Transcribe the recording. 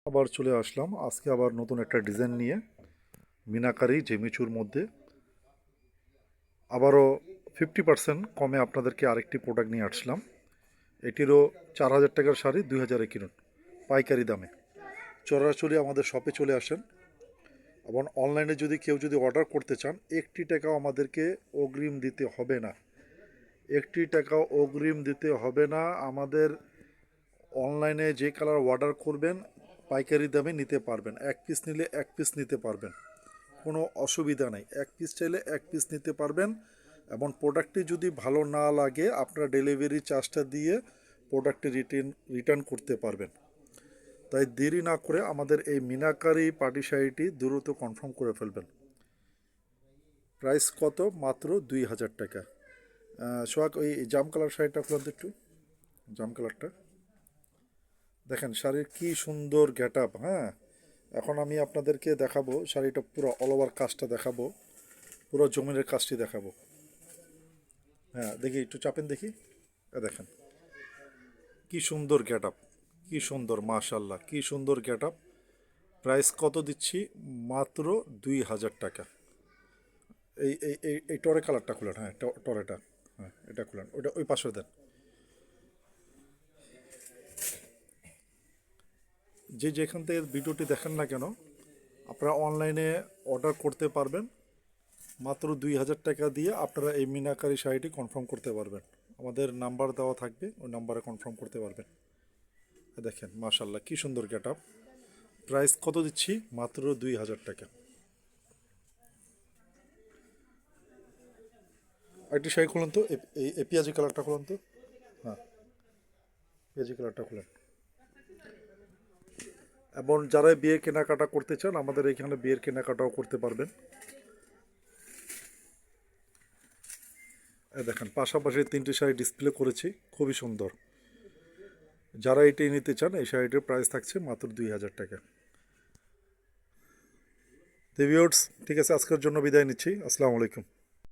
আবার চলে আসলাম আজকে আবার নতুন একটা ডিজাইন নিয়ে মিনাকারি জেমিচুর মধ্যে আবারও 50% কমে আপনাদেরকে আরেকটি প্রোডাক্ট নিয়ে আসলাম। এটিরও 4,000 টাকার শাড়ি 2,000-এ কিনুন পাইকারি দামে। চরাচরি আমাদের শপে চলে আসেন এবং অনলাইনে কেউ যদি অর্ডার করতে চান 1 টাকাও আমাদেরকে অগ্রিম দিতে হবে না। 1 টাকাও অগ্রিম দিতে হবে না। আমাদের অনলাইনে যে কালার অর্ডার করবেন পাইকারি দামে নিতে পারবেন। এক পিস নিলে এক পিস নিতে পারবেন, কোনো অসুবিধা নেই। এক পিস চাইলে এক পিস নিতে পারবেন এবং প্রোডাক্টটি যদি ভালো না লাগে আপনারা ডেলিভারি চার্জটা দিয়ে প্রোডাক্টটি রিটার্ন করতে পারবেন। তাই দেরি না করে আমাদের এই মিনাকারি পার্টি শাড়িটি দ্রুত কনফার্ম করে ফেলবেন। প্রাইস কত? মাত্র 2,000 টাকা। সোহাগ, ওই জাম কালার শাড়িটা খুলুন তো একটু। জাম কালারটা দেখেন, শাড়ির কি সুন্দর গেট আপ। হ্যাঁ, এখন আমি আপনাদেরকে দেখাবো শাড়িটা পুরো অল ওভার কাজটা দেখাবো, পুরো জমিনের কাজটি দেখাবো। হ্যাঁ, দেখি একটু চাপেন দেখি। দেখেন কি সুন্দর গেট আপ, কি সুন্দর, মাশাল্লাহ কি সুন্দর গেট আপ। প্রাইস কত দিচ্ছি? মাত্র 2,000 টাকা। এই এই এই এই টরে কালারটা খুলেন। হ্যাঁ, টরেটা, হ্যাঁ এটা খুলেন, ওইটা ওই পাশে দেন। যে যেখান থেকে ভিডিওটি দেখেন না কেন আপনারা অনলাইনে অর্ডার করতে পারবেন। মাত্র 2,000 টাকা দিয়ে আপনারা এই মিনাকারি শাড়িটি কনফার্ম করতে পারবেন। আমাদের নাম্বার দেওয়া থাকবে, ওই নাম্বারে কনফার্ম করতে পারবেন। দেখেন মাশাল্লাহ কি সুন্দর গেট আপ। প্রাইস কত দিচ্ছি? মাত্র 2,000 টাকা। একটি শাড়ি খুলুন তো, এই পেঁয়াজি কালারটা খুলুন তো। হ্যাঁ, পেঁয়াজি কালারটা খুলেন। এবং যারা বিয়ের কেনাকাটা করতে চান আমাদের এখানে বিয়ের কেনাকাটাও করতে পারবেন। দেখেন পাশাপাশি 3টি শাড়ি ডিসপ্লে করেছি, খুবই সুন্দর। যারা এটাই নিতে চান এই শাড়িটির প্রাইস থাকছে মাত্র 2,000 টাকা। তো ভিউয়ার্স, ঠিক আছে, আজকের জন্য বিদায় নিচ্ছি। আসসালামু আলাইকুম।